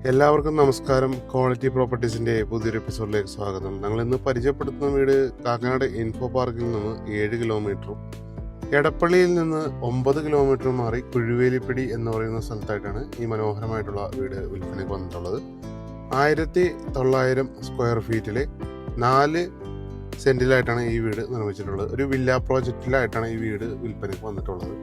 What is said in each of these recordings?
എല്ലാവർക്കും നമസ്കാരം. ക്വാളിറ്റി പ്രോപ്പർട്ടീസിൻ്റെ പുതിയൊരു എപ്പിസോഡിലേക്ക് സ്വാഗതം. ഞങ്ങൾ ഇന്ന് പരിചയപ്പെടുത്തുന്ന വീട് കാക്കനാട് ഇൻഫോ പാർക്കിൽ നിന്ന് 7 കിലോമീറ്ററും എടപ്പള്ളിയിൽ നിന്ന് 9 കിലോമീറ്ററും മാറി കുഴുവേലിപ്പിടി എന്ന് പറയുന്ന സ്ഥലത്തായിട്ടാണ് ഈ മനോഹരമായിട്ടുള്ള വീട് വിൽപ്പനയ്ക്ക് വന്നിട്ടുള്ളത്. 1900 സ്ക്വയർ ഫീറ്റിൽ 4 സെൻറ്റിലായിട്ടാണ് ഈ വീട് നിർമ്മിച്ചിട്ടുള്ളത്. ഒരു വില്ല പ്രോജക്റ്റിലായിട്ടാണ് ഈ വീട് വിൽപ്പനയ്ക്ക് വന്നിട്ടുള്ളത്.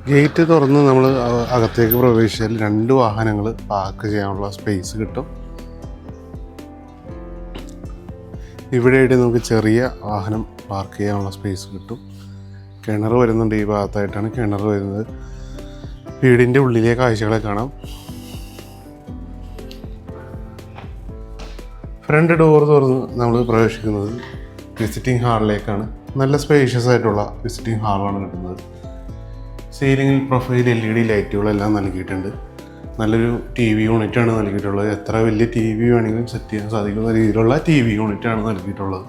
ഗേറ്റ് തുറന്ന് നമ്മൾ അകത്തേക്ക് പ്രവേശിച്ചാൽ 2 വാഹനങ്ങൾ പാർക്ക് ചെയ്യാനുള്ള സ്പേസ് കിട്ടും. ഇവിടെയായിട്ട് നമുക്ക് ചെറിയ വാഹനം പാർക്ക് ചെയ്യാനുള്ള സ്പേസ് കിട്ടും. കിണർ വരുന്നുണ്ട്. ഈ ഭാഗത്തായിട്ടാണ് കിണർ വരുന്നത്. വീടിൻ്റെ ഉള്ളിലെ കാഴ്ചകളെ കാണാം. ഫ്രണ്ട് ഡോർ തുറന്ന് നമ്മൾ പ്രവേശിക്കുന്നത് വിസിറ്റിംഗ് ഹാളിലേക്കാണ്. നല്ല സ്പേഷ്യസ് ആയിട്ടുള്ള വിസിറ്റിംഗ് ഹാളാണ് കിട്ടുന്നത്. സീലിംഗിൽ പ്രൊഫൈൽ LED ലൈറ്റുകളെല്ലാം നൽകിയിട്ടുണ്ട്. നല്ലൊരു TV യൂണിറ്റാണ് നൽകിയിട്ടുള്ളത്. എത്ര വലിയ TV വേണമെങ്കിലും സെറ്റ് ചെയ്യാൻ സാധിക്കുന്ന രീതിയിലുള്ള TV യൂണിറ്റാണ് നൽകിയിട്ടുള്ളത്.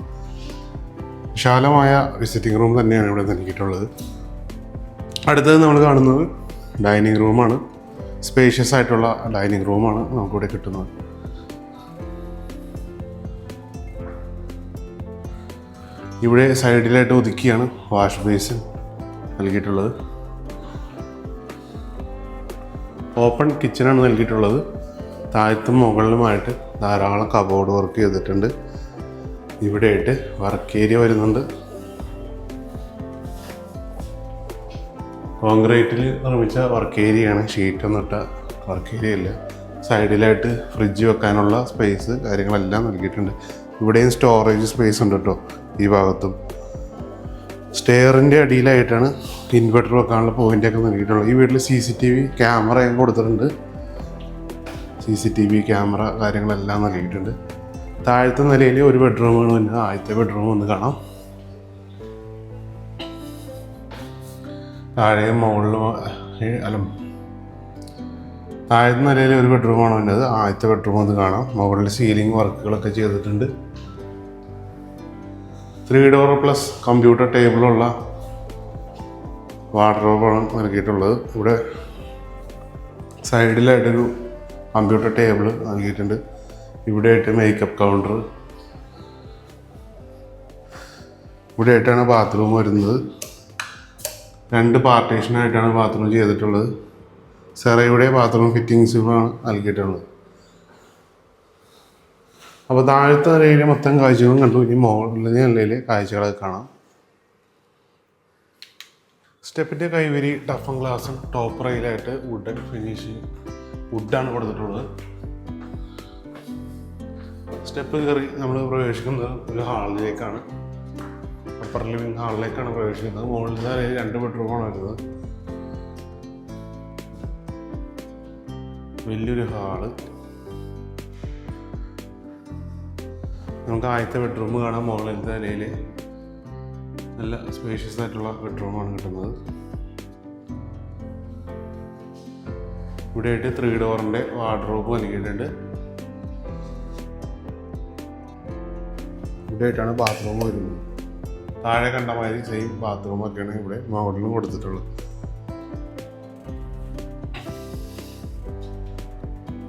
വിശാലമായ വിസിറ്റിംഗ് റൂം തന്നെയാണ് ഇവിടെ നൽകിയിട്ടുള്ളത്. അടുത്തത് നമ്മൾ കാണുന്നത് ഡൈനിങ് റൂമാണ്. സ്പേഷ്യസ് ആയിട്ടുള്ള ഡൈനിങ് റൂമാണ് നമുക്കിവിടെ കിട്ടുന്നത്. ഇവിടെ സൈഡിലായിട്ട് ഒതുക്കിയാണ് വാഷ് ബേസിൻ നൽകിയിട്ടുള്ളത്. ഓപ്പൺ കിച്ചണാണ് നൽകിയിട്ടുള്ളത്. താഴത്തും മുകളിലുമായിട്ട് ധാരാളം കബോർഡ് വർക്ക് ചെയ്തിട്ടുണ്ട്. ഇവിടെയായിട്ട് വർക്ക് ഏരിയ വരുന്നുണ്ട്. കോൺക്രീറ്റിൽ നിർമ്മിച്ച വർക്ക് ഏരിയയാണ്. ഷീറ്റൊന്നും ഇട്ട വർക്ക് ഏരിയ ഇല്ല. സൈഡിലായിട്ട് ഫ്രിഡ്ജ് വെക്കാനുള്ള സ്പേസ് കാര്യങ്ങളെല്ലാം നൽകിയിട്ടുണ്ട്. ഇവിടെയും സ്റ്റോറേജ് സ്പേസ് ഉണ്ട് കേട്ടോ. ഈ ഭാഗത്തും സ്റ്റെയറിൻ്റെ അടിയിലായിട്ടാണ് ഇൻവെർട്ടർ വെക്കാനുള്ള പോയിൻ്റൊക്കെ നൽകിയിട്ടുള്ളത്. ഈ വീട്ടിൽ CCTV ക്യാമറയും കൊടുത്തിട്ടുണ്ട്. CCTV ക്യാമറ കാര്യങ്ങളെല്ലാം നൽകിയിട്ടുണ്ട്. താഴത്തെ നിലയിൽ ഒരു ബെഡ്റൂമാണ് വരുന്നത്. ആദ്യത്തെ ബെഡ്റൂം ഒന്ന് കാണാം. താഴെയും മുകളിലും താഴത്തെ നിലയിൽ ഒരു ബെഡ്റൂമാണ് വരുന്നത്. ആദ്യത്തെ ബെഡ്റൂം ഒന്ന് കാണാം. മുകളിൽ സീലിംഗ് വർക്കുകളൊക്കെ ചെയ്തിട്ടുണ്ട്. 3 ഡോർ പ്ലസ് കമ്പ്യൂട്ടർ ടേബിളുള്ള വാർഡ്രോബാണ് നൽകിയിട്ടുള്ളത്. ഇവിടെ സൈഡിലായിട്ടൊരു കമ്പ്യൂട്ടർ ടേബിൾ നൽകിയിട്ടുണ്ട്. ഇവിടെയായിട്ട് മേക്കപ്പ് കൗണ്ടർ. ഇവിടെയായിട്ടാണ് ബാത്റൂം വരുന്നത്. 2 പാർട്ടീഷനായിട്ടാണ് ബാത്റൂം ചെയ്തിട്ടുള്ളത്. സെറയുടെ ബാത്റൂം ഫിറ്റിങ്സുകളാണ് നൽകിയിട്ടുള്ളത്. അപ്പോൾ താഴത്തെ നിലയിലെ മൊത്തം കാഴ്ചകളും കണ്ടു. ഇനി മുകളിലെ നിലയിലെ കാഴ്ചകളൊക്കെ കാണാം. സ്റ്റെപ്പിൻ്റെ കൈവരി ടഫൻ ഗ്ലാസും ടോപ്പ് റെയിലായിട്ട് വുഡൻ ഫിനിഷിങ് വുഡാണ് കൊടുത്തിട്ടുള്ളത്. സ്റ്റെപ്പ് കയറി നമ്മൾ പ്രവേശിക്കുന്നത് ഒരു ഹാളിലേക്കാണ്. അപ്പർ ലിവിങ് ഹാളിലേക്കാണ് പ്രവേശിക്കുന്നത്. മുകളിലത്തെ നിലയിൽ 2 ബെഡ്റൂമാണ് വരുന്നത്. വലിയൊരു ഹാള്. നമുക്ക് ആദ്യത്തെ ബെഡ്റൂം കാണാം. മുകളിലത്തെ നിലയിൽ നല്ല സ്പേഷ്യസ് ആയിട്ടുള്ള ബെഡ്റൂമാണ് കിട്ടുന്നത്. ഇവിടെയായിട്ട് 3 ഡോറിൻ്റെ വാർഡ്രോബ് നൽകിയിട്ടുണ്ട്. ഇവിടെയായിട്ടാണ് ബാത്റൂം വരുന്നത്. താഴെ കണ്ട മാതിരി സെയിം ബാത്റൂമൊക്കെയാണ് ഇവിടെ മുകളിലും കൊടുത്തിട്ടുള്ളത്.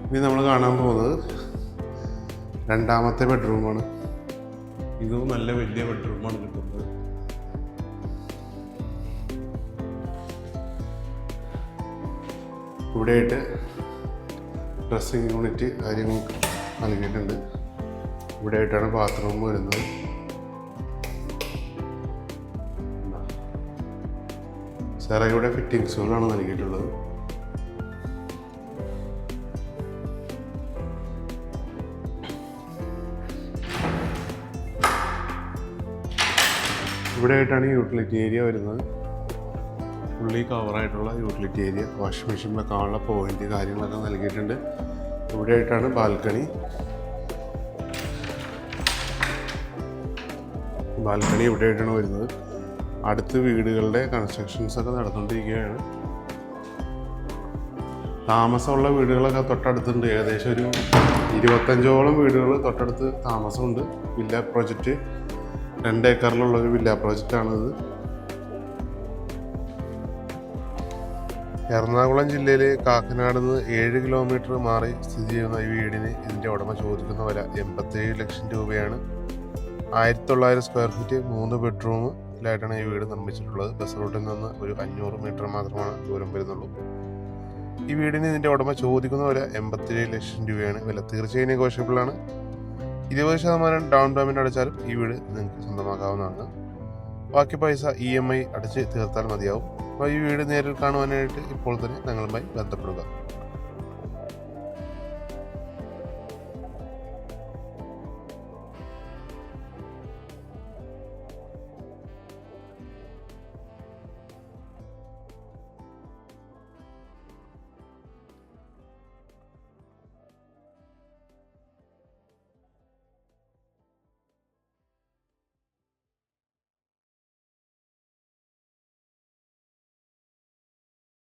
ഇനി നമ്മൾ കാണാൻ പോകുന്നത് രണ്ടാമത്തെ ബെഡ്റൂമാണ്. ഇതും നല്ല വലിയ ബെഡ്റൂമാണ് കിട്ടുന്നത്. ഇവിടെയായിട്ട് ഡ്രസ്സിങ് യൂണിറ്റ് കാര്യങ്ങൾ നൽകിയിട്ടുണ്ട്. ഇവിടെയായിട്ടാണ് ബാത്റൂം വരുന്നത്. സെറയുടെ ഫിറ്റിങ്സുകളാണ് നൽകിയിട്ടുള്ളത്. ഇവിടെയായിട്ടാണ് യൂട്ടിലിറ്റി ഏരിയ വരുന്നത്. ഫുള്ളി കവറായിട്ടുള്ള യൂട്ടിലിറ്റി ഏരിയ. വാഷിംഗ് മെഷീൻ വെക്കാനുള്ള പോയിന്റ് കാര്യങ്ങളൊക്കെ നൽകിയിട്ടുണ്ട്. ഇവിടെയായിട്ടാണ് ബാൽക്കണി. ഇവിടെയായിട്ടാണ് വരുന്നത്. അടുത്ത് വീടുകളുടെ കൺസ്ട്രക്ഷൻസൊക്കെ നടന്നുകൊണ്ടിരിക്കുകയാണ്. താമസമുള്ള വീടുകളൊക്കെ തൊട്ടടുത്തുണ്ട്. ഏകദേശം ഒരു 25ഓളം വീടുകൾ തൊട്ടടുത്ത് താമസമുണ്ട്. വില്ല പ്രോജക്റ്റ് 2 ഏക്കറിലുള്ളൊരു വില്ല പ്രോജക്റ്റാണിത്. എറണാകുളം ജില്ലയിലെ കാക്കനാട് നിന്ന് 7 കിലോമീറ്റർ മാറി സ്ഥിതി ചെയ്യുന്ന ഈ വീടിന് ഇതിൻ്റെ ഉടമ ചോദിക്കുന്ന വില 87 ലക്ഷം രൂപയാണ്. 1900 സ്ക്വയർ ഫീറ്റ് 3 ബെഡ്റൂമിലായിട്ടാണ് ഈ വീട് നിർമ്മിച്ചിട്ടുള്ളത്. ബസ് റൂട്ടിൽ നിന്ന് ഒരു 500 മീറ്റർ മാത്രമാണ് ദൂരം വരുന്നുള്ളൂ. ഈ വീടിന് ഇതിൻ്റെ ഉടമ ചോദിക്കുന്ന വില 87 ലക്ഷം രൂപയാണ്. വില തീർച്ചയായും നെഗോഷ്യബിൾ ആണ്. 20% ഡൗൺ പേയ്മെൻറ്റ് അടച്ചാലും ഈ വീട് നിങ്ങൾക്ക് സ്വന്തമാക്കാവുന്നതാണ്. ബാക്കി പൈസ EMI അടച്ച് തീർത്താൽ മതിയാവും. അപ്പോൾ ഈ വീട് നേരിൽ കാണുവാനായിട്ട് ഇപ്പോൾ തന്നെ ഞങ്ങളുമായി ബന്ധപ്പെടുക.